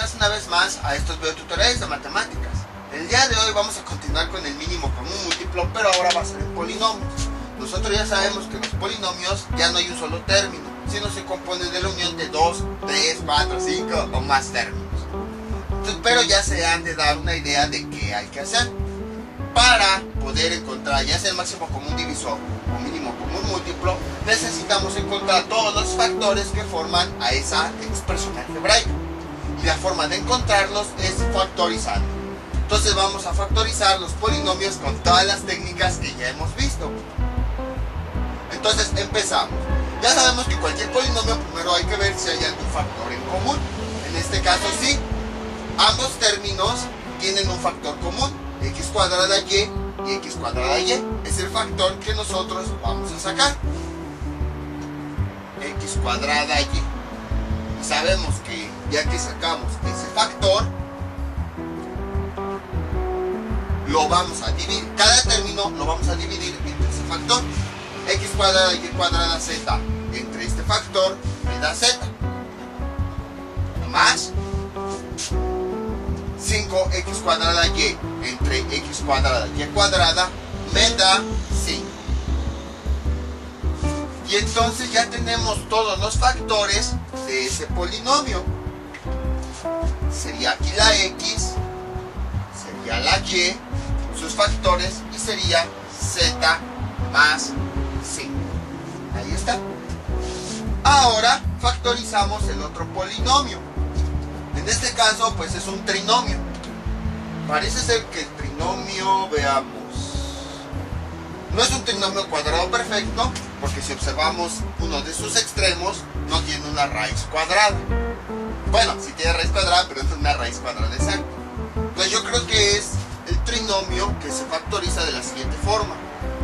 bienvenidos una vez más a estos videotutoriales de matemáticas. El día de hoy vamos a continuar con el mínimo común múltiplo, pero ahora va a ser en polinomios. Nosotros ya sabemos que en los polinomios ya no hay un solo término, sino se compone de la unión de 2, 3, 4, 5 o más términos. Entonces, pero ya se han de dar una idea de qué hay que hacer para poder encontrar ya sea el máximo común divisor o mínimo común múltiplo. Necesitamos encontrar todos los factores que forman a esa expresión algebraica, y la forma de encontrarlos es factorizando. Entonces vamos a factorizar los polinomios con todas las técnicas que ya hemos visto. Entonces empezamos. Ya sabemos que cualquier polinomio primero hay que ver si hay algún factor en común. En este caso sí, ambos términos tienen un factor común, x cuadrada y x cuadrada y es el factor que nosotros vamos a sacar, x cuadrada y sabemos que ya que sacamos ese factor, lo vamos a dividir, cada término lo vamos a dividir entre ese factor. X cuadrada y cuadrada z entre este factor me da z, más 5x cuadrada y entre x cuadrada y cuadrada me da 5. Y entonces ya tenemos todos los factores de ese polinomio. Sería aquí la x, sería la y, sus factores, y sería z más 5. Ahí está. Ahora factorizamos el otro polinomio. En este caso pues es un trinomio. Parece ser que el trinomio, veamos, no es un trinomio cuadrado perfecto, porque si observamos uno de sus extremos no tiene una raíz cuadrada. Bueno, sí tiene raíz cuadrada, pero no es una raíz cuadrada exacta. Pues yo creo que es el trinomio que se factoriza de la siguiente forma: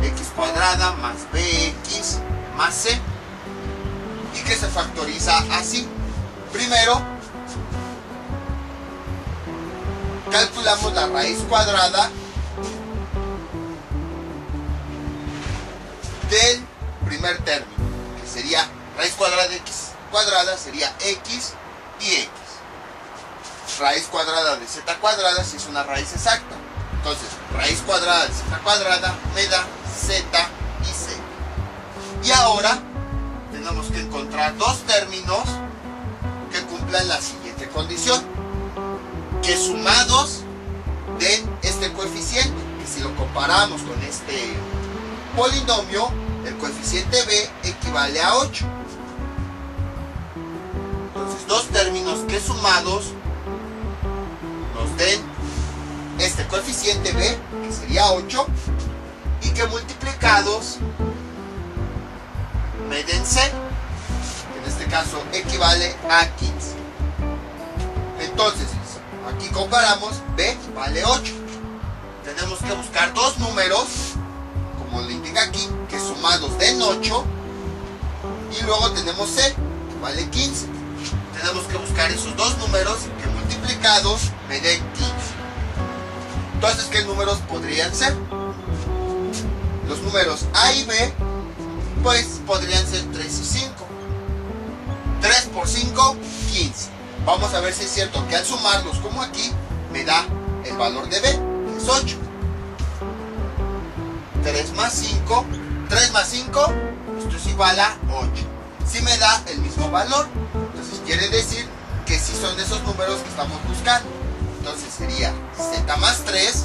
x cuadrada más bx más c, y que se factoriza así. Primero calculamos la raíz cuadrada del primer término, que sería raíz cuadrada de x cuadrada, sería x y x. Raíz cuadrada de z cuadrada si es una raíz exacta. Entonces, raíz cuadrada de z cuadrada me da z y z. Y ahora tenemos que encontrar dos términos que cumplan la siguiente condición: que sumados den este coeficiente, que si lo comparamos con este polinomio, el coeficiente b equivale a 8. Entonces, dos términos que sumados nos den este coeficiente b, que sería 8, y que multiplicados me den c, que en este caso equivale a 15. Entonces, aquí comparamos, b vale 8. Tenemos que buscar dos números, como le indica aquí, que sumados den 8, y luego tenemos c, que vale 15. Tenemos que buscar esos dos números que multiplicados me den 15. Entonces, ¿qué números podrían ser? Los números a y b, pues podrían ser 3 y 5. 3 por 5, 15. Vamos a ver si es cierto que al sumarlos como aquí me da el valor de b, que es 8. 3 más 5, 3 más 5, esto es igual a 8. Si me da el mismo valor, entonces quiere decir que sí son esos números que estamos buscando. Entonces sería z más 3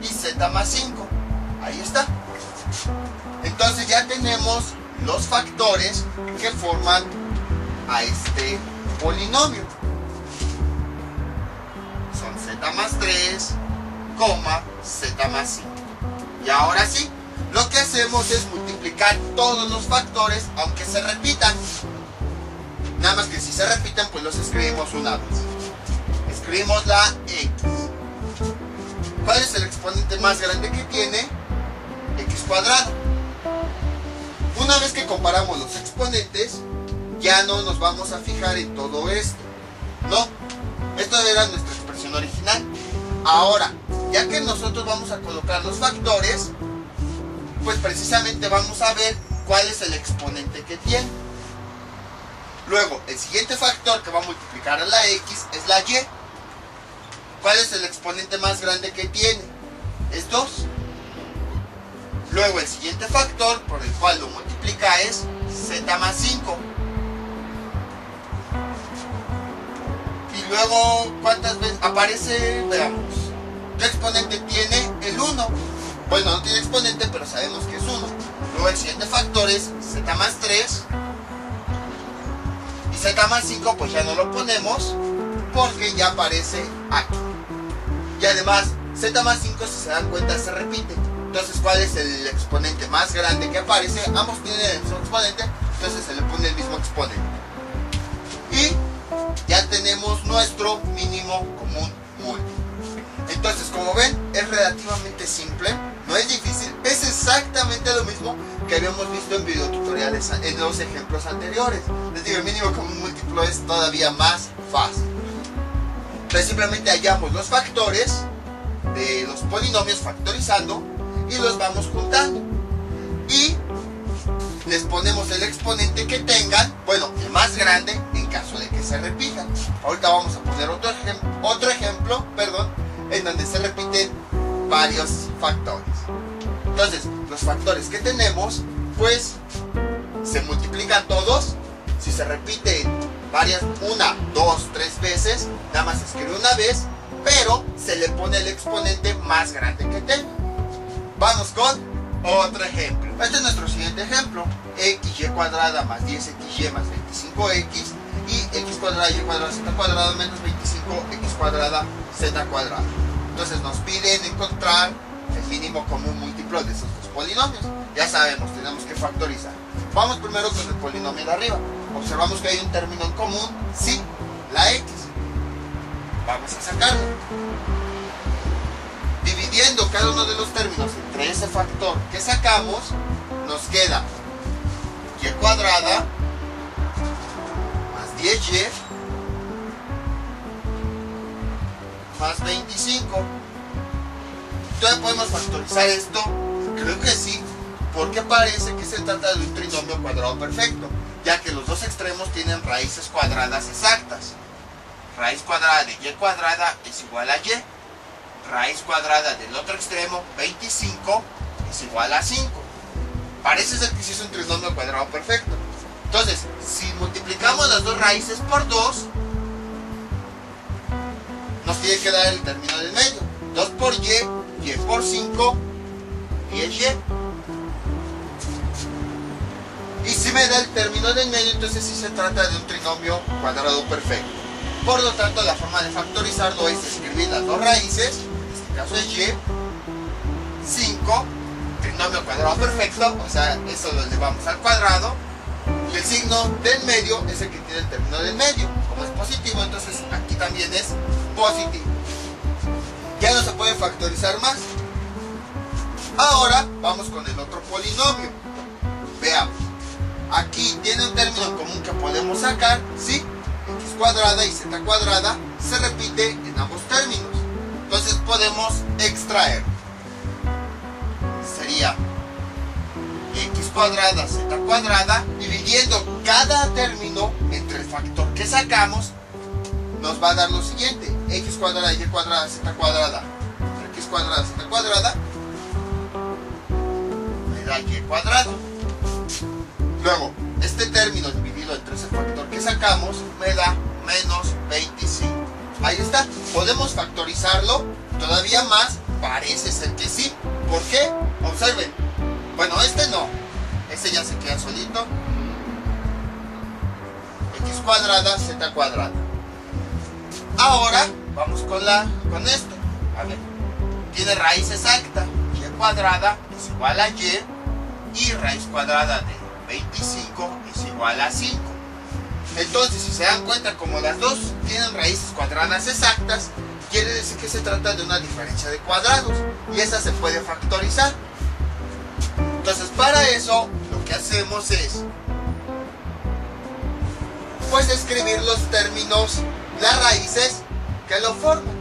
y z más 5. Ahí está. Entonces ya tenemos los factores que forman a este polinomio. Son z más 3, z más 5. Y ahora sí, lo que hacemos es multiplicar todos los factores, aunque se repitan. Nada más que si se repiten, pues los escribimos una vez. Escribimos la x. ¿Cuál es el exponente más grande que tiene? X cuadrado. Una vez que comparamos los exponentes, ya no nos vamos a fijar en todo esto. No, esto era nuestra expresión original. Ahora, ya que nosotros vamos a colocar los factores, pues precisamente vamos a ver cuál es el exponente que tiene. Luego, el siguiente factor que va a multiplicar a la x es la y. ¿Cuál es el exponente más grande que tiene? Es 2. Luego, el siguiente factor por el cual lo multiplica es z más 5. Y luego, ¿cuántas veces aparece? Veamos. ¿Qué exponente tiene? El 1. Bueno, no tiene exponente, pero sabemos que es 1. Luego, el siguiente factor es z más 3. Y z más 5 pues ya no lo ponemos porque ya aparece aquí. Y además z más 5, si se dan cuenta, se repite. Entonces, ¿cuál es el exponente más grande que aparece? Ambos tienen el mismo exponente, entonces se le pone el mismo exponente. Y ya tenemos nuestro mínimo común múltiplo. Entonces, como ven, es relativamente simple, no es difícil, es exactamente lo mismo que habíamos visto en videotutoriales en los ejemplos anteriores. Les digo, el mínimo común múltiplo es todavía más fácil. Entonces simplemente hallamos los factores de los polinomios factorizando y los vamos juntando. Y les ponemos el exponente que tengan, bueno, el más grande en caso de que se repitan. Ahorita vamos a poner otro ejemplo, en donde se repiten varios factores. Entonces, los factores que tenemos, pues, se multiplican todos. Si se repiten varias, 1, 2, 3 veces, nada más se escribe una vez, pero se le pone el exponente más grande que tenga. Vamos con otro ejemplo. Este es nuestro siguiente ejemplo. XY cuadrada más 10XY más 25X y X cuadrada Y cuadrada Z cuadrada menos 25X cuadrada Z cuadrada. Entonces nos piden encontrar el mínimo común múltiplo de esos dos polinomios. Ya sabemos, tenemos que factorizar. Vamos primero con el polinomio de arriba. Observamos que hay un término en común, sí, la x. Vamos a sacarlo. Dividiendo cada uno de los términos entre ese factor que sacamos, nos queda y cuadrada más 10y más 25. Entonces podemos factorizar esto. Creo que sí, porque parece que se trata de un trinomio cuadrado perfecto, ya que los dos extremos tienen raíces cuadradas exactas. Raíz cuadrada de y cuadrada es igual a y. Raíz cuadrada del otro extremo, 25, es igual a 5. Parece ser que sí es un trinomio cuadrado perfecto. Entonces, si multiplicamos las dos raíces por 2, nos tiene que dar el término del medio. 2 por y por 5, 10y. Y si me da el término del medio, entonces sí se trata de un trinomio cuadrado perfecto. Por lo tanto, la forma de factorizarlo es escribir las dos raíces, en este caso es y, 5, trinomio cuadrado perfecto, o sea, eso lo elevamos al cuadrado, y el signo del medio es el que tiene el término del medio. Como es positivo, entonces aquí también es positivo. Ya no se puede factorizar más. Ahora vamos con el otro polinomio. Veamos. Aquí tiene un término en común que podemos sacar, ¿sí? X cuadrada y Z cuadrada se repite en ambos términos. Entonces podemos extraer. Sería X cuadrada, Z cuadrada, dividiendo cada término entre el factor que sacamos, nos va a dar lo siguiente. X cuadrada, Y cuadrada, Z cuadrada, X cuadrada, Z cuadrada, me da Y cuadrado. Luego, este término dividido entre ese factor que sacamos me da menos 25. Ahí está. ¿Podemos factorizarlo todavía más? Parece ser que sí. ¿Por qué? Observen. Bueno, este no. Este ya se queda solito. X cuadrada, Z cuadrada. Ahora, vamos con esto. A ver. Tiene raíz exacta. Y cuadrada es igual a Y. Y raíz cuadrada de 25 es igual a 5. Entonces, si se dan cuenta, como las dos tienen raíces cuadradas exactas, quiere decir que se trata de una diferencia de cuadrados y esa se puede factorizar. Entonces, para eso lo que hacemos es pues escribir los términos, las raíces que lo forman.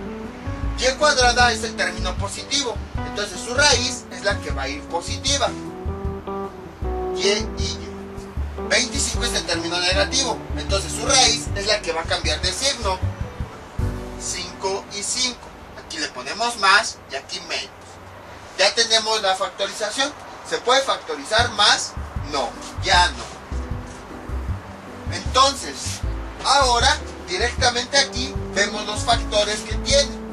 Y cuadrada es el término positivo, entonces su raíz es la que va a ir positiva. Y. 25 es el término negativo, entonces su raíz es la que va a cambiar de signo. 5 y 5. Aquí le ponemos más y aquí menos. Ya tenemos la factorización. ¿Se puede factorizar más? No, ya no. Entonces, ahora directamente aquí vemos los factores que tiene.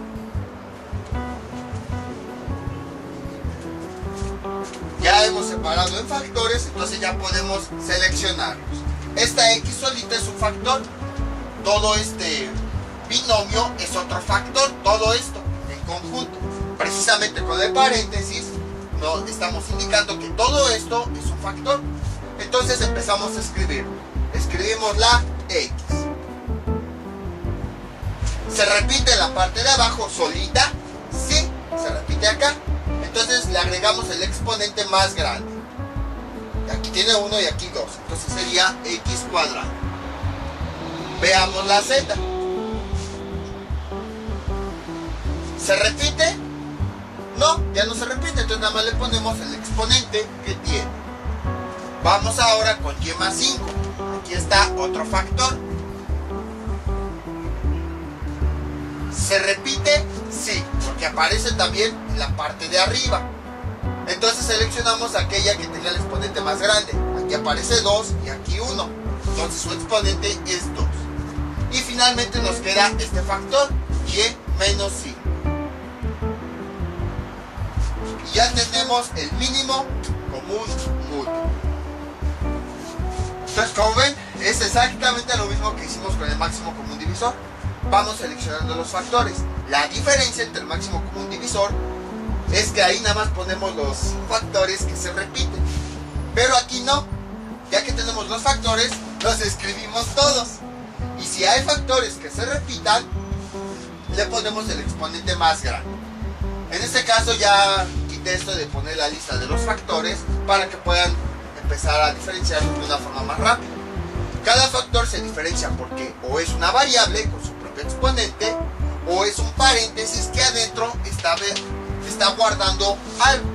Ya hemos separado en factores, entonces ya podemos seleccionarlos. Esta X solita es un factor. Todo este binomio es otro factor. Todo esto en conjunto. Precisamente con el paréntesis nos estamos indicando que todo esto es un factor. Entonces empezamos a escribir. Escribimos la X. Se repite en la parte de abajo solita. Sí, se repite acá. Entonces le agregamos el exponente más grande. Aquí tiene 1 y aquí 2. Entonces sería X cuadrado. Veamos la Z. ¿Se repite? No, ya no se repite. Entonces nada más le ponemos el exponente que tiene. Vamos ahora con Y más 5. Aquí está otro factor. ¿Se repite? Sí, porque aparece también en la parte de arriba. Entonces seleccionamos aquella que tenga el exponente más grande. Aquí aparece 2 y aquí 1. Entonces su exponente es 2. Y finalmente nos queda este factor, Y menos 5. Y ya tenemos el mínimo común múltiplo. Entonces, como ven, es exactamente lo mismo que hicimos con el máximo común divisor. Vamos seleccionando los factores. La diferencia entre el máximo común divisor es que ahí nada más ponemos los factores que se repiten. Pero aquí no. Ya que tenemos los factores, los escribimos todos. Y si hay factores que se repitan, le ponemos el exponente más grande. En este caso ya quité esto de poner la lista de los factores para que puedan empezar a diferenciarlos de una forma más rápida. Cada factor se diferencia porque o es una variable con su propio exponente o es un paréntesis que adentro está guardando algo.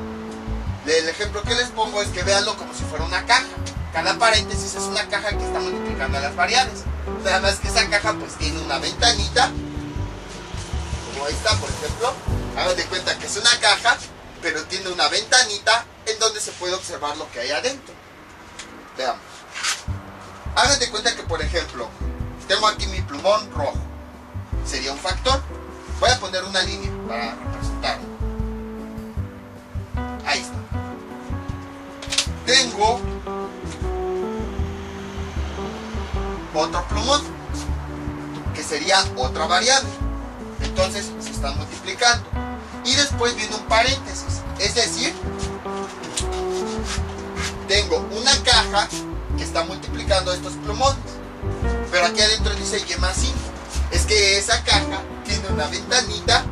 El ejemplo que les pongo es que veanlo como si fuera una caja. Cada paréntesis es una caja que está multiplicando a las variables. Nada más que esa caja pues tiene una ventanita, como ahí está por ejemplo. Hagan de cuenta que es una caja, pero tiene una ventanita en donde se puede observar lo que hay adentro. Veamos. Hagan de cuenta que por ejemplo tengo aquí mi plumón rojo. Sería un factor. Voy a poner una línea para representarlo. Ahí está. Tengo otro plumón, que sería otra variable. Entonces se están multiplicando. Y después viene un paréntesis. Es decir, tengo una caja que está multiplicando estos plumones. Pero aquí adentro dice Y más 5. Es que esa caja tiene una ventanita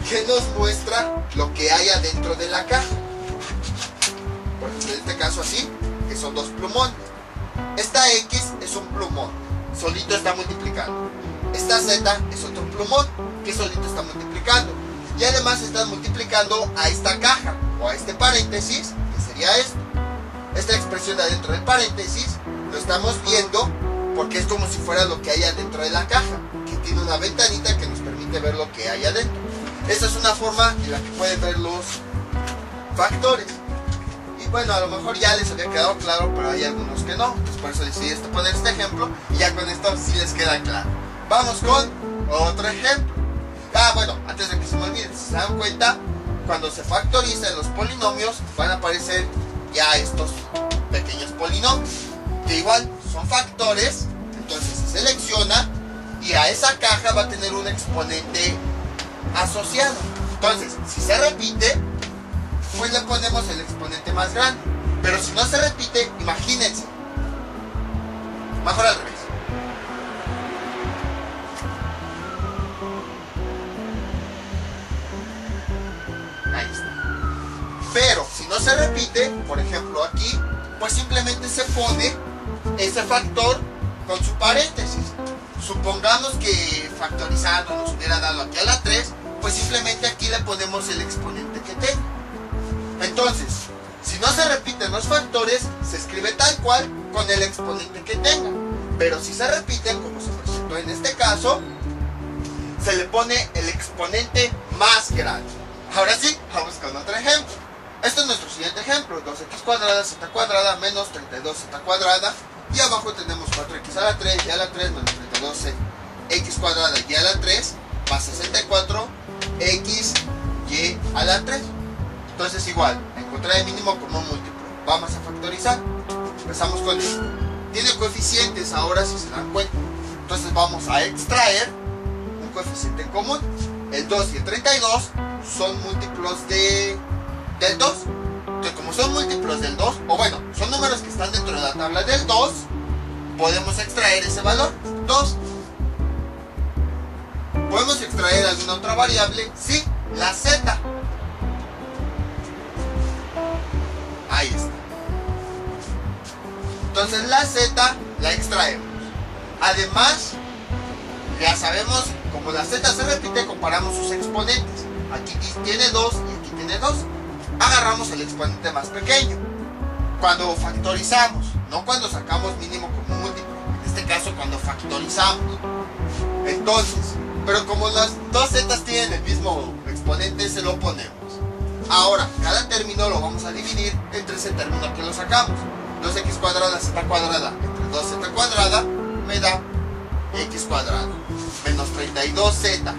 que nos muestra lo que hay adentro de la caja. Por ejemplo, en este caso así, que son dos plumones. Esta X es un plumón, solito está multiplicando. Esta Z es otro plumón que solito está multiplicando. Y además están multiplicando a esta caja o a este paréntesis, que sería esto. Esta expresión de adentro del paréntesis lo estamos viendo porque es como si fuera lo que hay adentro de la caja, que tiene una ventanita que nos permite ver lo que hay adentro. Esa es una forma en la que pueden ver los factores. Y bueno, a lo mejor ya les había quedado claro, pero hay algunos que no. Entonces por eso decidí poner este ejemplo y ya con esto sí les queda claro. Vamos con otro ejemplo. Bueno, antes de que se me olvide, si se dan cuenta, cuando se factorizan los polinomios van a aparecer ya estos pequeños polinomios, que igual son factores. Entonces se selecciona y a esa caja va a tener un exponente asociado. Entonces, si se repite, pues le ponemos el exponente más grande. Pero si no se repite, imagínense, mejor al revés. Ahí está. Pero si no se repite, por ejemplo aquí, pues simplemente se pone ese factor con su paréntesis. Supongamos que factorizando nos hubiera dado aquí a la 3, pues simplemente aquí le ponemos el exponente que tenga. Entonces, si no se repiten los factores, se escribe tal cual con el exponente que tenga. Pero si se repiten, como se presentó en este caso, se le pone el exponente más grande. Ahora sí, vamos con otro ejemplo. Este es nuestro siguiente ejemplo. 2x cuadrada, z cuadrada, menos 32z cuadrada. Y abajo tenemos 4x a la 3, y a la 3, menos 32x cuadrada, y a la 3, más 64x, y a la 3. Entonces igual, encontrar el mínimo común múltiplo. Vamos a factorizar. Empezamos con esto. Tiene coeficientes ahora, si se dan cuenta. Entonces vamos a extraer un coeficiente en común. El 2 y el 32 son múltiplos del 2. Entonces, como son múltiplos del 2, o bueno, son números que están dentro de la tabla del 2, podemos extraer ese valor, 2. ¿Podemos extraer alguna otra variable? Sí, la z. Ahí está. Entonces la z la extraemos. Además, ya sabemos, como la z se repite, comparamos sus exponentes. Aquí tiene 2 y aquí tiene 2. Agarramos el exponente más pequeño. Cuando factorizamos, no cuando sacamos mínimo común múltiplo. En este caso, cuando factorizamos. Entonces, pero como las dos zetas tienen el mismo exponente, se lo ponemos. Ahora, cada término lo vamos a dividir entre ese término que lo sacamos. 2x cuadrada, z cuadrada, entre 2z cuadrada, me da x cuadrado. Menos 32z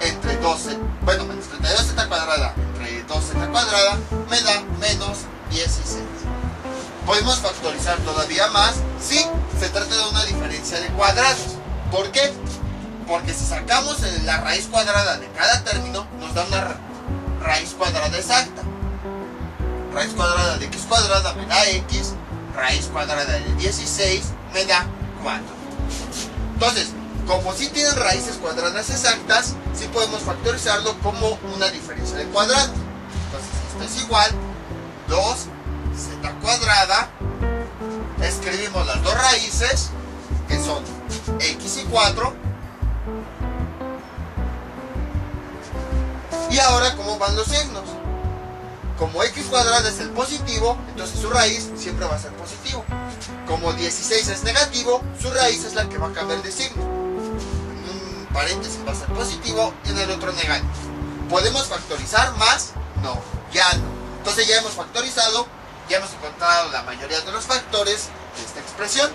entre 12, bueno, menos 32z cuadrada entre 2z cuadrada, me da menos 16. Podemos factorizar todavía más si se trata de una diferencia de cuadrados. ¿Por qué? Porque si sacamos la raíz cuadrada de cada término, nos da una raíz cuadrada exacta. Raíz cuadrada de x cuadrada me da x, raíz cuadrada de 16 me da 4. Entonces, como si tienen raíces cuadradas exactas, sí podemos factorizarlo como una diferencia de cuadrados. Entonces, esto es igual 2z cuadrada, escribimos las dos raíces, que son x y 4. Y ahora, ¿cómo van los signos? Como x cuadrada es el positivo, entonces su raíz siempre va a ser positivo. Como 16 es negativo, su raíz es la que va a cambiar de signo. En un paréntesis va a ser positivo y en el otro negativo. ¿Podemos factorizar más? No, ya no. Entonces ya hemos factorizado, ya hemos encontrado la mayoría de los factores de esta expresión.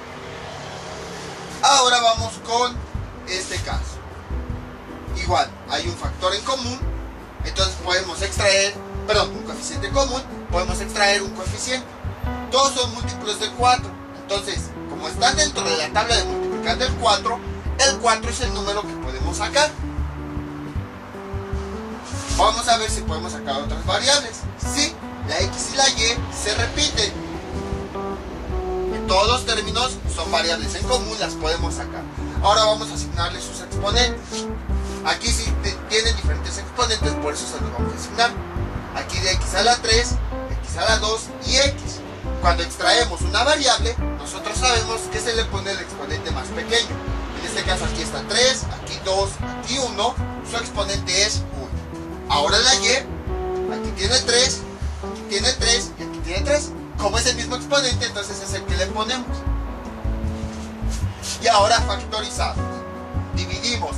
Ahora vamos con este caso. Igual, hay un factor en común, entonces podemos extraer, un coeficiente común, podemos extraer un coeficiente. Todos son múltiplos de 4. Entonces, como están dentro de la tabla de multiplicar del 4, el 4 es el número que podemos sacar. Vamos a ver si podemos sacar otras variables. Sí, la x y la y se repiten. En todos los términos son variables en común, las podemos sacar. Ahora vamos a asignarle sus exponentes. Aquí sí tienen diferentes exponentes, por eso se los vamos a asignar. Aquí de x a la 3, x a la 2 y x. Cuando extraemos una variable, nosotros sabemos que se le pone el exponente más pequeño. En este caso aquí está 3, aquí 2, aquí 1. Su exponente es 1. Ahora la y, aquí tiene 3, aquí tiene 3 y aquí tiene 3. Como es el mismo exponente, entonces es el que le ponemos. Y ahora factorizamos. Dividimos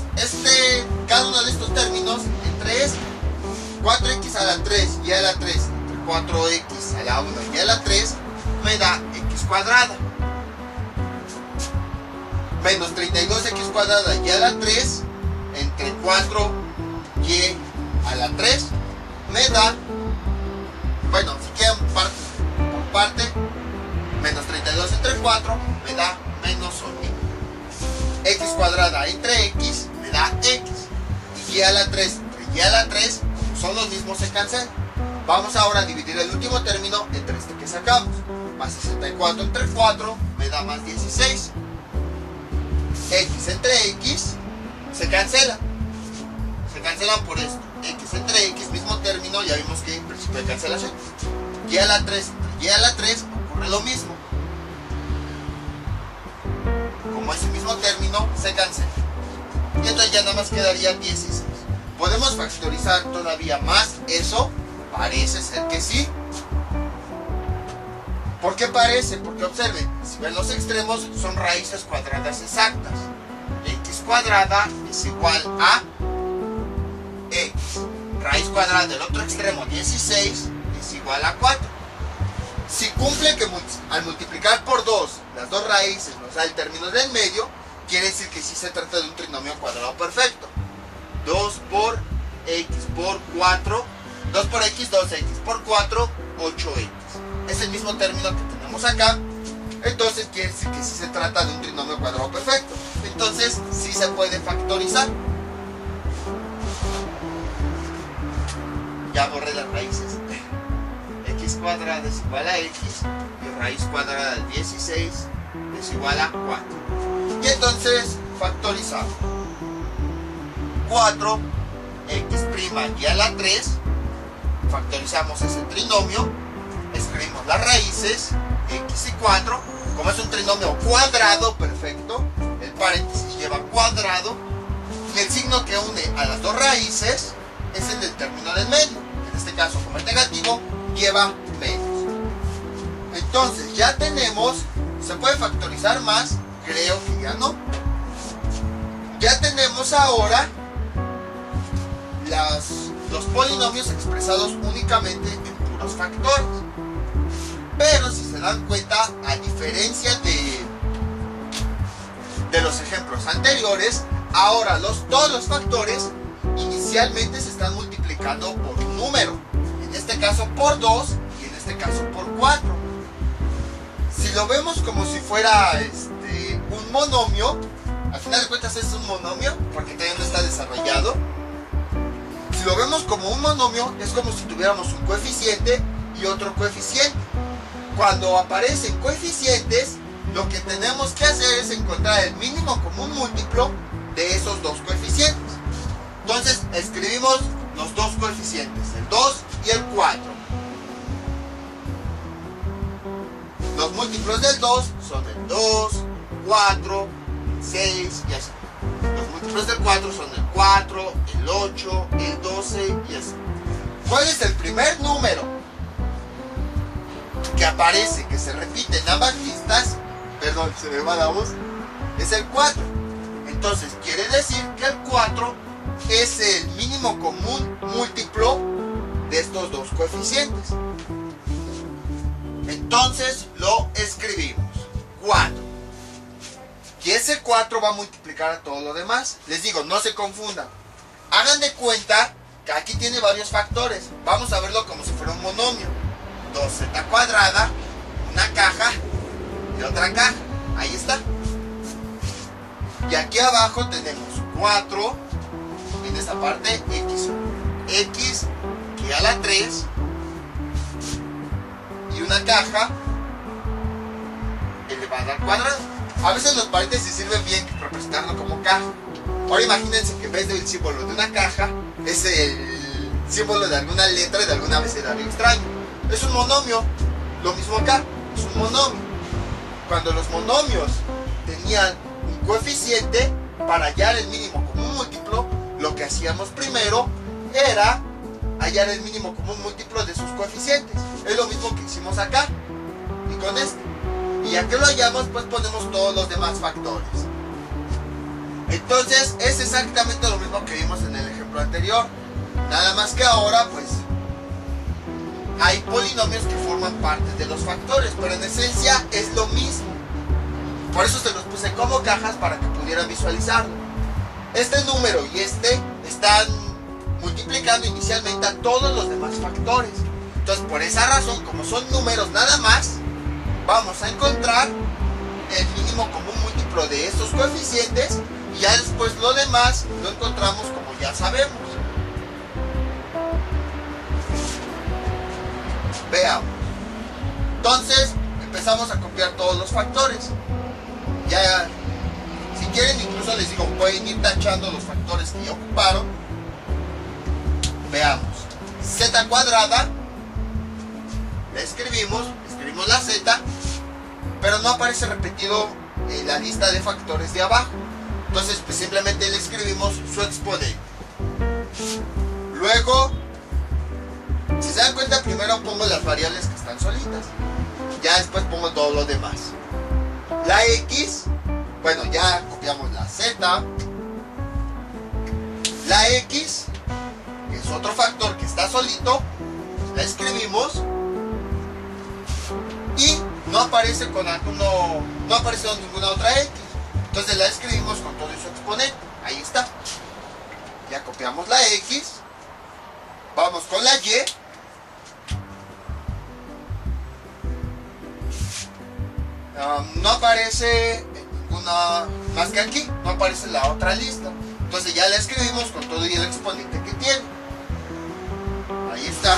cada uno de estos términos entre 4x a la 3 y a la 3 entre 4x a la 1 y a la 3 me da x cuadrada. Menos 32x cuadrada y a la 3 entre 4y a la 3 me da, si quedan por parte, menos 32 entre 4 me da menos 8. X cuadrada entre x me da x. Y a la 3 entre y a la 3, como son los mismos, se cancelan. Vamos ahora a dividir el último término entre este que sacamos. Más 64 entre 4 me da más 16. X entre x se cancela. Se cancelan por esto. X entre x, mismo término, ya vimos que en principio de cancelación. Y a la 3 entre y a la 3 ocurre lo mismo. Como ese mismo término se cancela. Y entonces ya nada más quedaría 16. ¿Podemos factorizar todavía más eso? Parece ser que sí. ¿Por qué parece? Porque observen, si ven los extremos son raíces cuadradas exactas. X cuadrada es igual a X. Raíz cuadrada del otro extremo, 16, es igual a 4. Si cumple que al multiplicar por 2, las dos raíces nos da el término del medio, quiere decir que sí se trata de un trinomio cuadrado perfecto. 2 por X por 4, 2 por X, 2X por 4, 8X. Es el mismo término que tenemos acá. Entonces quiere decir que sí se trata de un trinomio cuadrado perfecto. Entonces sí se puede factorizar. Ya borré las raíces. X cuadrada es igual a X y raíz cuadrada del 16 es igual a 4. Y entonces factorizamos 4 X' y a la 3. Factorizamos ese trinomio. Escribimos las raíces X y 4. Como es un trinomio cuadrado perfecto, el paréntesis lleva cuadrado y el signo que une a las dos raíces es el del término del medio. En este caso, como es negativo, lleva menos. Entonces ya tenemos, ¿se puede factorizar más? Creo que ya no. Ya tenemos ahora los polinomios expresados únicamente en puros factores. Pero si se dan cuenta, a diferencia de los ejemplos anteriores, ahora todos los factores inicialmente se están multiplicando por un número. En este caso por 2 y en este caso por 4. Si lo vemos como si fuera un monomio, al final de cuentas es un monomio porque todavía no está desarrollado. Si lo vemos como un monomio, es como si tuviéramos un coeficiente y otro coeficiente. Cuando aparecen coeficientes, lo que tenemos que hacer es encontrar el mínimo común múltiplo de esos dos coeficientes. Entonces escribimos los dos coeficientes, el 2 y el 4. Los múltiplos del 2 son el 2, 4, 6 y así. Los múltiplos del 4 son el 4, el 8, el 12 y así. ¿Cuál es el primer número que aparece, que se repite en ambas listas? Perdón, se me va la voz. Es el 4. Entonces quiere decir que el 4 es el mínimo común múltiplo de estos dos coeficientes. Entonces lo escribimos 4. Y ese 4 va a multiplicar a todo lo demás. Les digo, no se confundan. Hagan de cuenta que aquí tiene varios factores. Vamos a verlo como si fuera un monomio. 2z cuadrada, una caja y otra caja. Ahí está. Y aquí abajo tenemos 4, en esta parte x. X que a la 3 y una caja elevada al cuadrado. A veces los paréntesis sirven bien representarlo como caja. Ahora imagínense que en vez del símbolo de una caja es el símbolo de alguna letra de algún abecedario extraño. Es un monomio. Lo mismo acá, es un monomio. Cuando los monomios tenían un coeficiente, para hallar el mínimo común múltiplo, lo que hacíamos primero era hallar el mínimo común múltiplo de sus coeficientes. Es lo mismo que hicimos acá y con este. Y ya que lo hallamos, pues ponemos todos los demás factores. Entonces es exactamente lo mismo que vimos en el ejemplo anterior. Nada más que ahora pues hay polinomios que forman parte de los factores, pero en esencia es lo mismo. Por eso se los puse como cajas para que pudieran visualizarlo. Este número y este están multiplicando inicialmente a todos los demás factores. Entonces por esa razón, como son números nada más, vamos a encontrar el mínimo común múltiplo de estos coeficientes y ya después lo demás lo encontramos como ya sabemos. Veamos. Entonces empezamos a copiar todos los factores. Ya, si quieren, incluso les digo, pueden ir tachando los factores que ya ocuparon. Veamos. Z cuadrada, la escribimos la Z, pero no aparece repetido en la lista de factores de abajo. Entonces pues simplemente le escribimos su exponente. Luego, si se dan cuenta, primero pongo las variables que están solitas. ya después pongo todo lo demás. La X, bueno, ya copiamos la Z. La X, que es otro factor que está solito, la escribimos y no aparece con alguno, no aparece con ninguna otra X. Entonces la escribimos con todo su exponente. Ahí está. Ya copiamos la X. Vamos con la Y. No aparece en ninguna más que aquí. No aparece en la otra lista. Entonces ya la escribimos con todo y el exponente que tiene. Ahí está.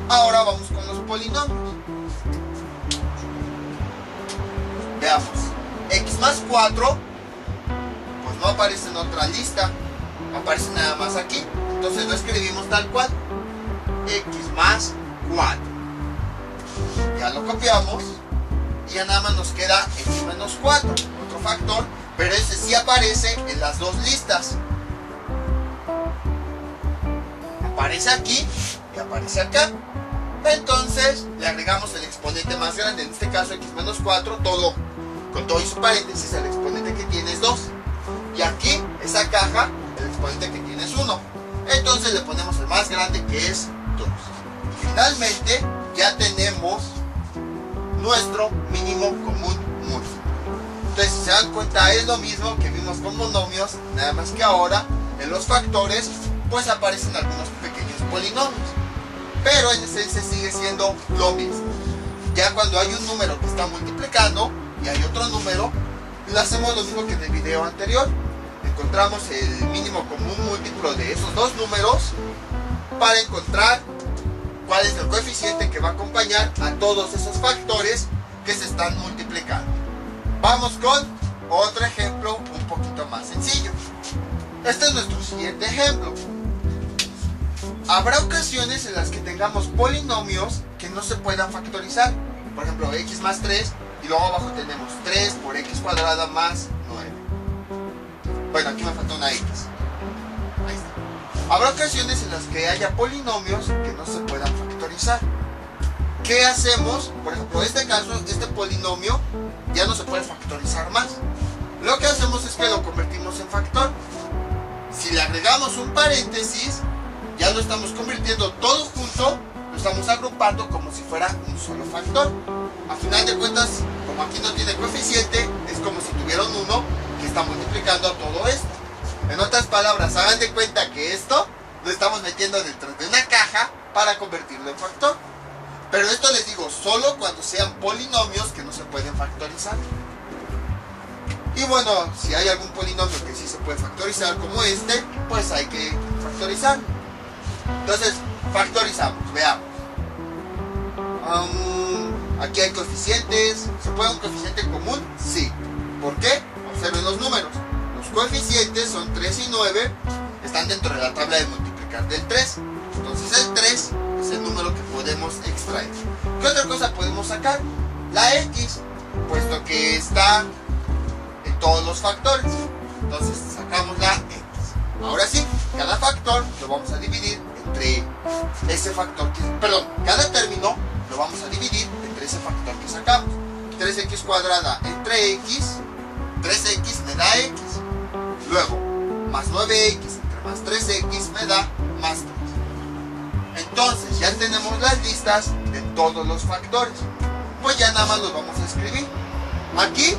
Ahora vamos con los polinomios. Veamos. X más 4, pues no aparece en otra lista. Aparece nada más aquí. Entonces lo escribimos tal cual. X más 4. Ya lo copiamos. Y ya nada más nos queda X menos 4. Otro factor. Pero ese sí aparece en las dos listas. Aparece aquí y aparece acá. Entonces le agregamos el exponente más grande. En este caso X menos 4. Todo con todo y su paréntesis. El exponente que tiene es 2. Y aquí, esa caja, el exponente que tiene es 1. Entonces le ponemos el más grande, que es 2. Finalmente ya tenemos nuestro mínimo común múltiplo. Entonces, si se dan cuenta, es lo mismo que vimos con monomios, nada más que ahora en los factores pues aparecen algunos pequeños polinomios, pero en esencia sigue siendo lo mismo. Ya cuando hay un número que está multiplicando y hay otro número, lo hacemos lo mismo que en el video anterior. Encontramos el mínimo común múltiplo de esos dos números para encontrar cuál es el coeficiente que va a acompañar a todos esos factores que se están multiplicando. Vamos con otro ejemplo un poquito más sencillo. Este es nuestro siguiente ejemplo. Habrá ocasiones en las que tengamos polinomios que no se puedan factorizar. Por ejemplo, x más 3 y luego abajo tenemos 3 por x cuadrada más 9. Bueno, aquí me falta una x. Ahí está. Habrá ocasiones en las que haya polinomios que no se puedan factorizar. ¿Qué hacemos? Por ejemplo, en este caso, este polinomio ya no se puede factorizar más. Lo que hacemos es que lo convertimos en factor. Si le agregamos un paréntesis, ya lo estamos convirtiendo todo junto, lo estamos agrupando como si fuera un solo factor. A final de cuentas, como aquí no tiene coeficiente, es como si tuviera un 1 que está multiplicando a todo esto. En otras palabras, hagan de cuenta que esto lo estamos metiendo dentro de una caja para convertirlo en factor. Pero esto les digo, solo cuando sean polinomios que no se pueden factorizar. Y bueno, si hay algún polinomio que sí se puede factorizar como este, pues hay que factorizarlo. Entonces, factorizamos, veamos. Aquí hay coeficientes. ¿Se puede un coeficiente común? Sí. ¿Por qué? Observen los números. Los coeficientes son 3 y 9. Están dentro de la tabla de multiplicar del 3. Entonces el 3 es el número que podemos extraer. ¿Qué otra cosa podemos sacar? La X, puesto que está en todos los factores. Entonces sacamos la X. Ahora sí, cada factor lo vamos a dividir entre ese factor que... Perdón, cada término lo vamos a dividir entre ese factor que sacamos. 3x cuadrada entre x, 3x me da x. Luego, más 9x entre más 3x me da más 3. Entonces, ya tenemos las listas de todos los factores. Pues ya nada más los vamos a escribir. Aquí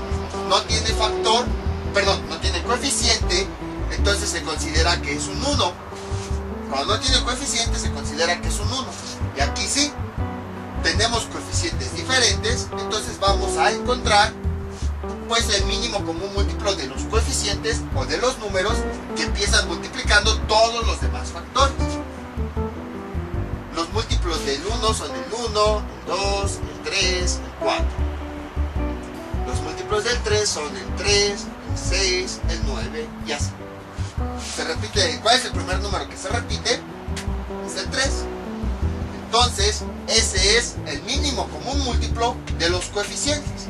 no tiene factor, perdón, no tiene coeficiente, entonces se considera que es un 1. Cuando no tiene coeficiente se considera que es un 1. Y aquí sí, tenemos coeficientes diferentes, entonces vamos a encontrar pues el mínimo común múltiplo de los coeficientes o de los números que empiezan multiplicando todos los demás factores. Los múltiplos del 1 son el 1, el 2, el 3, el 4. Los múltiplos del 3 son el 3, el 6, el 9 y así. Se repite. ¿Cuál es el primer número que se repite? Es el 3. Entonces, ese es el mínimo común múltiplo de los coeficientes.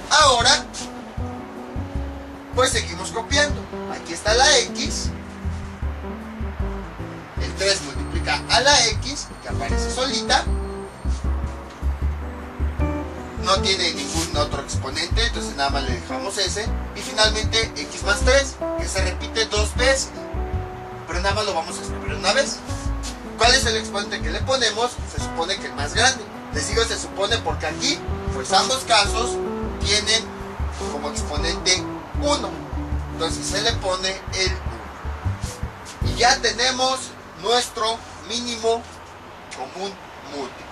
Ahora, pues seguimos copiando. Aquí está la X. El 3 multiplica a la X, que aparece solita. no tiene ningún otro exponente, entonces nada más le dejamos ese. Y finalmente x más 3, que se repite dos veces, pero nada más lo vamos a escribir una vez. ¿Cuál es el exponente que le ponemos? Se supone que el más grande. Les digo se supone porque aquí, pues ambos casos tienen como exponente 1. Entonces se le pone el 1. Y ya tenemos nuestro mínimo común múltiplo.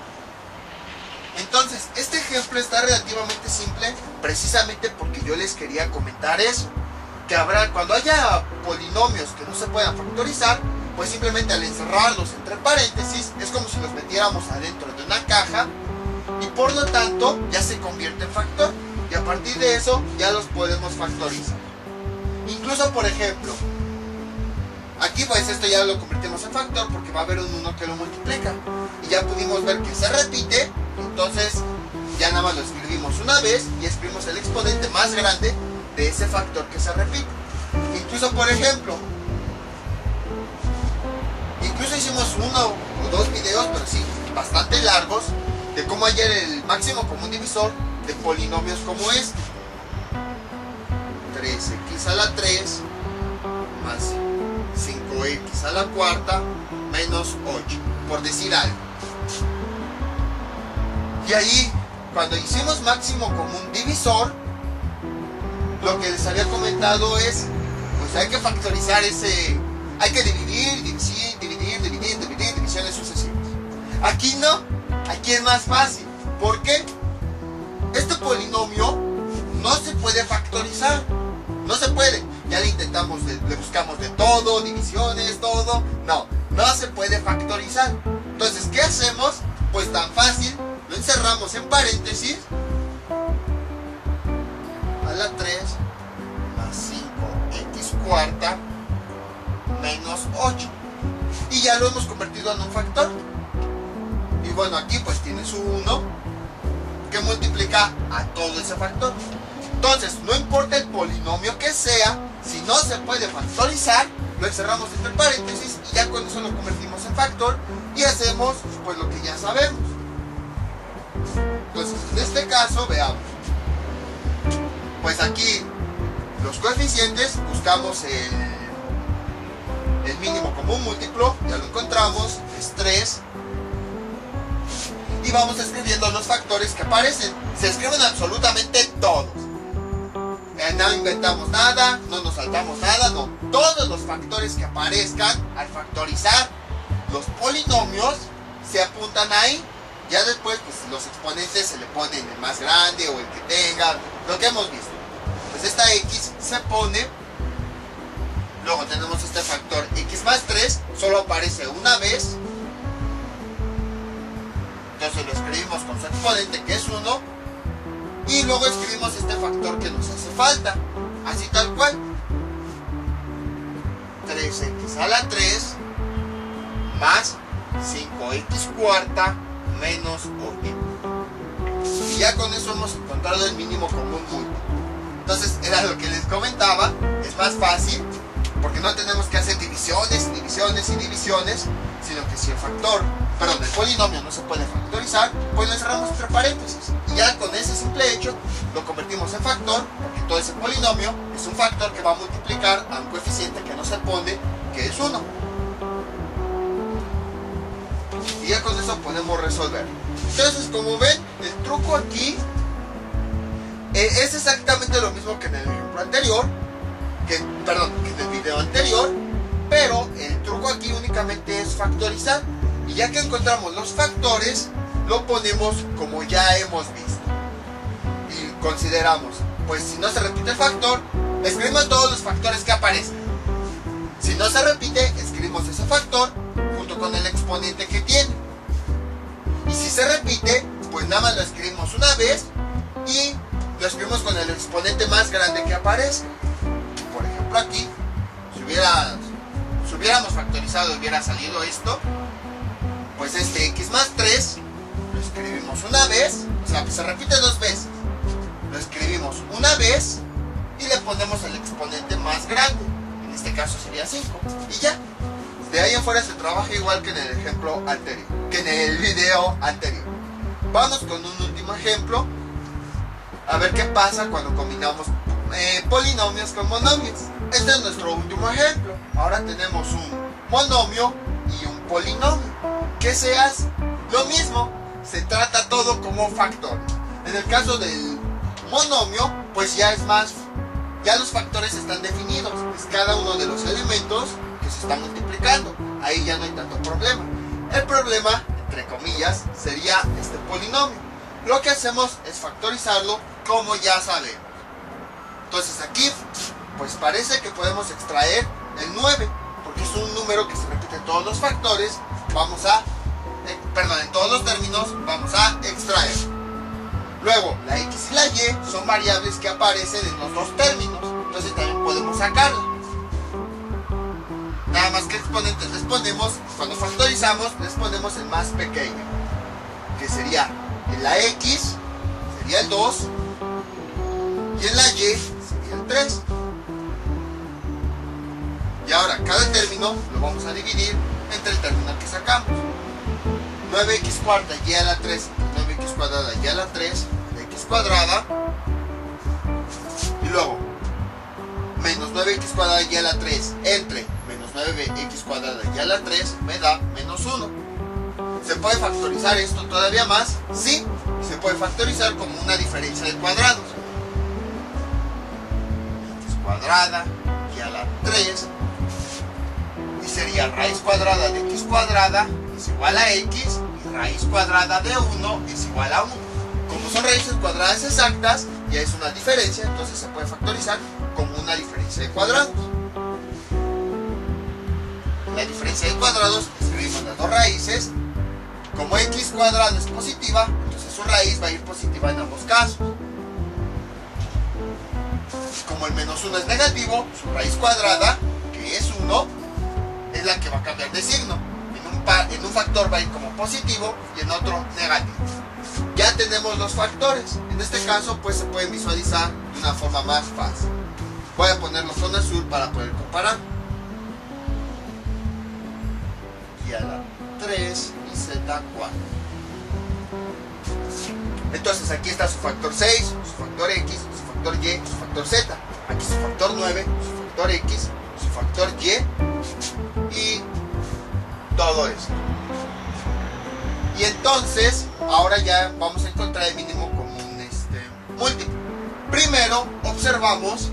Entonces, este ejemplo está relativamente simple, precisamente porque yo les quería comentar eso. Que habrá, cuando haya polinomios que no se puedan factorizar, pues simplemente al encerrarlos entre paréntesis, es como si los metiéramos adentro de una caja, y por lo tanto, ya se convierte en factor, y a partir de eso, ya los podemos factorizar. Incluso, por ejemplo, aquí pues esto ya lo convertimos en factor, porque va a haber un 1 que lo multiplica, y ya pudimos ver que se repite. Entonces ya nada más lo escribimos una vez y escribimos el exponente más grande de ese factor que se repite. Incluso, por ejemplo, hicimos uno o dos videos, pero sí, bastante largos, de cómo hallar el máximo común divisor de polinomios como este. 3x a la 3 más 5x a la cuarta menos 8, por decir algo. Y ahí, cuando hicimos máximo común divisor, lo que les había comentado es, pues hay que factorizar ese, hay que dividir, divisiones sucesivas. Aquí no, aquí es más fácil. ¿Por qué? Este polinomio no se puede factorizar, no se puede. Ya le intentamos, le buscamos de todo, divisiones, todo, no se puede factorizar. Entonces, ¿qué hacemos? Pues tan fácil. Lo encerramos en paréntesis a la 3 más 5x cuarta menos 8. Y ya lo hemos convertido en un factor. Y bueno, aquí pues tiene su 1 que multiplica a todo ese factor. Entonces, no importa el polinomio que sea, si no se puede factorizar, lo encerramos entre paréntesis y ya con eso lo convertimos en factor y hacemos pues lo que ya sabemos. Entonces, en este caso, veamos. Pues aquí, los coeficientes, buscamos el mínimo común múltiplo, ya lo encontramos, es 3. Y vamos escribiendo los factores que aparecen. Se escriben absolutamente todos. No inventamos nada, no nos saltamos nada, no. Todos los factores que aparezcan al factorizar los polinomios se apuntan ahí. Ya después, pues los exponentes se le ponen el más grande o el que tenga, lo que hemos visto. Pues esta x se pone, luego tenemos este factor x más 3, solo aparece una vez. Entonces lo escribimos con su exponente que es 1. Y luego escribimos este factor que nos hace falta, así tal cual. 3x a la 3 más 5x cuarta menos 8. Y ya con eso hemos encontrado el mínimo común múltiplo. Entonces era lo que les comentaba, es más fácil porque no tenemos que hacer divisiones y divisiones y divisiones, sino que si el polinomio no se puede factorizar, pues lo encerramos entre paréntesis y ya con ese simple hecho lo convertimos en factor, porque todo ese polinomio es un factor que va a multiplicar a un coeficiente que no se pone, que es 1. Y ya con eso podemos resolver. Entonces, como ven, el truco aquí es exactamente lo mismo que en el ejemplo anterior, que en el video anterior, pero el truco aquí únicamente es factorizar. Y ya que encontramos los factores, lo ponemos como ya hemos visto. Y consideramos, pues si no se repite el factor, escribimos todos los factores que aparecen. Si no se repite, escribimos ese factor junto con el exponente que tiene. Y si se repite, pues nada más lo escribimos una vez y lo escribimos con el exponente más grande que aparece. Por ejemplo aquí, si hubiéramos factorizado y hubiera salido esto, pues este x más 3 lo escribimos una vez, o sea que se repite dos veces. Lo escribimos una vez y le ponemos el exponente más grande, en este caso sería 5, y ya. De ahí en fuera se trabaja igual que en el ejemplo anterior, que en el video anterior. Vamos con un último ejemplo a ver qué pasa cuando combinamos polinomios con monomios. Este es nuestro último ejemplo. Ahora tenemos un monomio y un polinomio. ¿Qué se hace? Lo mismo, se trata todo como factores. En el caso del monomio, pues ya los factores están definidos. Es cada uno de los elementos que se están multiplicando. Ahí ya no hay tanto problema. El problema, entre comillas, sería este polinomio. Lo que hacemos es factorizarlo, como ya sabemos. Entonces aquí, pues parece que podemos extraer el 9, porque es un número que se repite en todos los factores. En todos los términos vamos a extraer. Luego, la x y la y son variables que aparecen en los dos términos, entonces también podemos sacarla. Nada más que exponentes les ponemos, cuando factorizamos, les ponemos el más pequeño, que sería en la x, sería el 2, y en la y sería el 3. Y ahora cada término lo vamos a dividir entre el término que sacamos. 9x cuarta y a la 3, 9x cuadrada y a la 3, x cuadrada, y luego menos 9x cuadrada y a la 3 entre menos 9x cuadrada y a la 3 me da menos 1. ¿Se puede factorizar esto todavía más? Sí, se puede factorizar como una diferencia de cuadrados. X cuadrada y a la 3, y sería raíz cuadrada de x cuadrada es igual a x, y raíz cuadrada de 1 es igual a 1. Como son raíces cuadradas exactas, ya es una diferencia, entonces se puede factorizar como una diferencia de cuadrados. La diferencia de cuadrados, escribimos las dos raíces. Como x cuadrado es positiva, entonces su raíz va a ir positiva en ambos casos. Como el menos 1 es negativo, su raíz cuadrada, que es 1, es la que va a cambiar de signo. En un factor va a ir como positivo y en otro negativo. Ya tenemos los factores. En este caso pues se pueden visualizar de una forma más fácil. Voy a ponerlos con azul para poder comparar. Y a la 3 y z4. Entonces aquí está su factor 6, su factor x, su factor y, su factor z. Aquí su factor 9, su factor x, su factor y todo eso. Y entonces ahora ya vamos a encontrar el mínimo común múltiplo. Primero observamos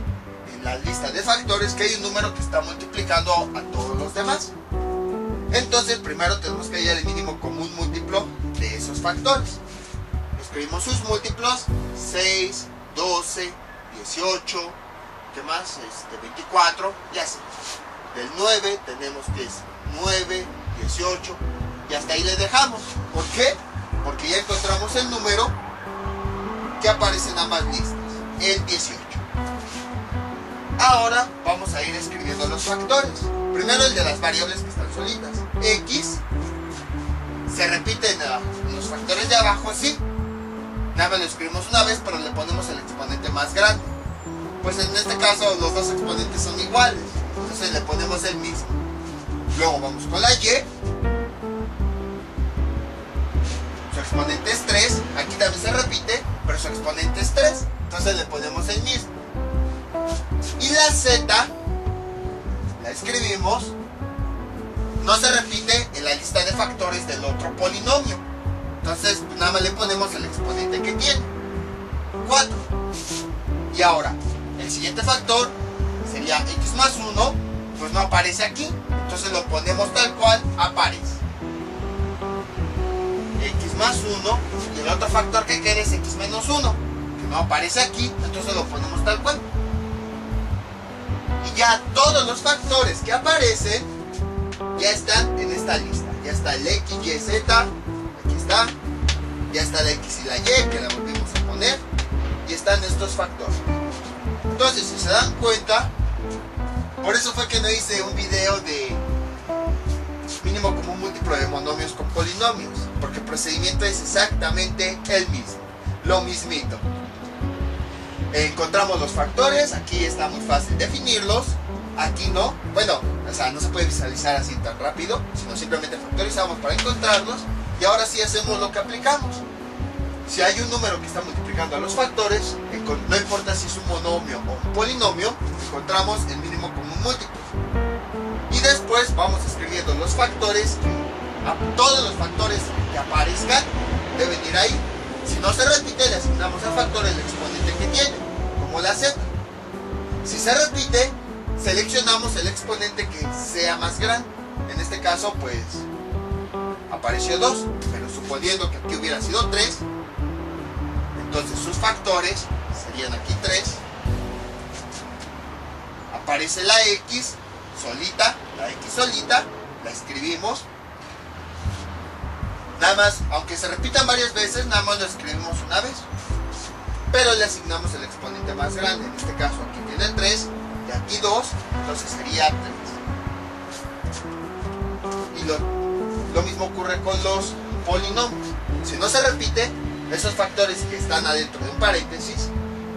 en la lista de factores que hay un número que está multiplicando a todos los demás. Entonces primero tenemos que hallar el mínimo común múltiplo de esos factores. Escribimos sus múltiplos: 6, 12, 18, ¿qué más? 24 y así. Del 9 tenemos que es 9, 18 y hasta ahí le dejamos. ¿Por qué? Porque ya encontramos el número que aparece en ambas listas, el 18. Ahora vamos a ir escribiendo los factores. Primero el de las variables que están solitas. X se repite en los factores de abajo así. Nada más lo escribimos una vez, pero le ponemos el exponente más grande. Pues en este caso los dos exponentes son iguales, entonces le ponemos el mismo. Luego vamos con la y. Su exponente es 3. Aquí también se repite, pero su exponente es 3. Entonces le ponemos el mismo. Y la z la escribimos. No se repite en la lista de factores del otro polinomio. Entonces nada más le ponemos el exponente que tiene, 4. Y ahora el siguiente factor sería x más 1. Pues no aparece aquí, entonces lo ponemos tal cual aparece. X más 1, y el otro factor que queda es x menos 1, que no aparece aquí, entonces lo ponemos tal cual. Y ya todos los factores que aparecen ya están en esta lista. Ya está el x, y, z, aquí está. Ya está la x y la y, que la volvimos a poner. Y están estos factores. Entonces, si se dan cuenta, por eso fue que no hice un video de mínimo común múltiplo de monomios con polinomios, porque el procedimiento es exactamente el mismo, lo mismito. Encontramos los factores, aquí está muy fácil definirlos, aquí no, bueno, o sea, no se puede visualizar así tan rápido, sino simplemente factorizamos para encontrarlos, y ahora sí hacemos lo que aplicamos. Si hay un número que está multiplicando a los factores, no importa si es un monomio o un polinomio, encontramos el mínimo común múltiplo. Y después vamos escribiendo los factores, todos los factores que aparezcan deben ir ahí. Si no se repite, le asignamos al factor el exponente que tiene, como la z. Si se repite, seleccionamos el exponente que sea más grande. En este caso, pues, apareció 2, pero suponiendo que aquí hubiera sido 3, entonces sus factores serían aquí 3. Aparece la x solita, la escribimos. Nada más, aunque se repitan varias veces, nada más lo escribimos una vez. Pero le asignamos el exponente más grande. En este caso aquí tiene 3 y aquí 2, entonces sería 3. Y lo mismo ocurre con los polinomios. Si no se repite, esos factores que están adentro de un paréntesis,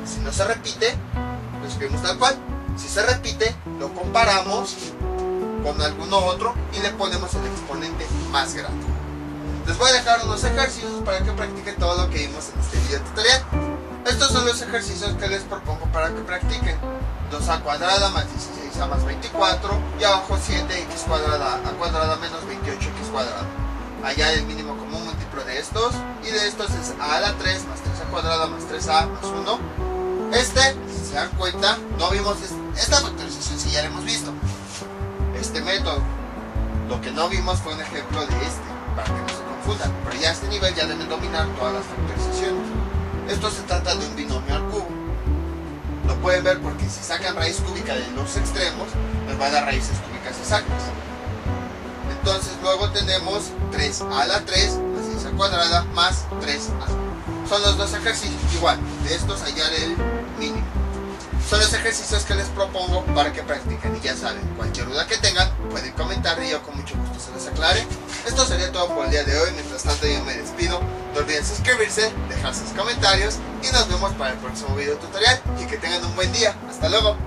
si no se repite, lo escribimos tal cual. Si se repite, lo comparamos con alguno otro y le ponemos el exponente más grande. Les voy a dejar unos ejercicios para que practiquen todo lo que vimos en este video tutorial. Estos son los ejercicios que les propongo para que practiquen. 2a cuadrada más 16a más 24 y abajo 7x cuadrada a cuadrada menos 28x cuadrada. Hallar el mínimo común múltiplo de estos, y de estos es a a la 3 más 3a cuadrada más 3a más 1. Si se dan cuenta, no vimos esta factorización, si ya la hemos visto. Este método. Lo que no vimos fue un ejemplo de para que no se confundan, pero ya a este nivel ya deben dominar todas las factorizaciones. Esto se trata de un binomio al cubo. Lo pueden ver porque si sacan raíz cúbica de los extremos, les va a dar raíces cúbicas exactas. Entonces luego tenemos 3a a la 3 más 6a cuadrada más 3a. Son los dos ejercicios, igual, de estos hallar el mínimo. Son los ejercicios que les propongo para que practiquen, y ya saben, cualquier duda que tengan pueden comentar y yo con mucho gusto se les aclare. Esto sería todo por el día de hoy. Mientras tanto yo me despido. No olviden suscribirse, dejar sus comentarios y nos vemos para el próximo video tutorial, y que tengan un buen día. Hasta luego.